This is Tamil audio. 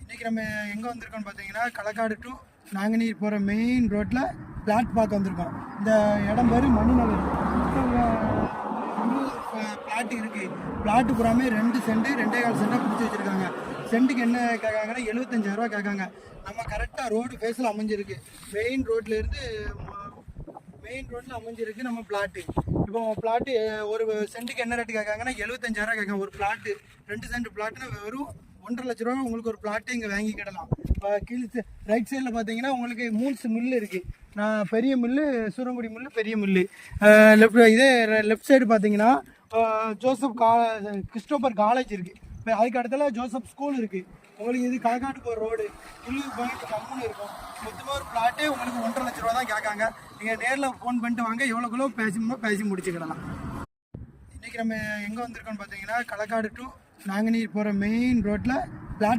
இன்றைக்கி நம்ம எங்கே வந்திருக்கோம்னு பார்த்தீங்கன்னா களக்காடு டு நாங்குநீர் போகிற மெயின் ரோட்டில் பிளாட் பார்க்க வந்திருக்கோம். இந்த இடம் பேர் மணிநகர். பிளாட் இருக்குது. பிளாட்டு பூராமே 2 சென்ட் 2.25 சென்ட்டாக பிடிச்சி வச்சுருக்காங்க. சென்ட்டுக்கு என்ன கேட்காங்கன்னா 75,000 கேட்காங்க. நம்ம கரெக்டாக ரோடு ஃபேஸில் அமைஞ்சிருக்கு. மெயின் ரோட்டில் அமைஞ்சிருக்கு நம்ம பிளாட்டு. இப்போ பிளாட்டு ஒரு சென்ட்டுக்கு என்ன ரேட்டு கேட்காங்கன்னா 75,000 கேட்காங்க. ஒரு பிளாட்டு 2 சென்ட் பிளாட்டுனா வெறும் 1.5 லட்ச ரூபா உங்களுக்கு ஒரு பிளாட்டு இங்கே வாங்கிக்கிடலாம். கீழே ரைட் சைடில் பார்த்தீங்கன்னா உங்களுக்கு 3 மில்லு இருக்குது. பெரிய மில்லு, சூரங்குடி மில்லு, பெரிய மில்லு. லெஃப்ட் சைடு பார்த்தீங்கன்னா கிறிஸ்டோபர் காலேஜ் இருக்குது. இப்போ அதுக்கு இடத்துல ஜோசப் ஸ்கூல் இருக்குது. உங்களுக்கு இது களக்காடு போகிற ரோடு புல்லு பாயிண்ட் கம்முன்னு இருக்கும். மொத்தமாக ஒரு பிளாட்டே உங்களுக்கு 1.5 லட்ச ரூபா தான் கேட்காங்க. நீங்கள் நேரில் ஃபோன் பண்ணிட்டு வாங்க, எவ்வளோக்குள்ளோ பேசி முடிச்சுக்கிடலாம். இன்றைக்கி நம்ம எங்கே வந்திருக்கோம்னு பார்த்தீங்கன்னா களக்காடு டு நாங்குநீர் போகிற மெயின் ரோட்டில் பிளாட்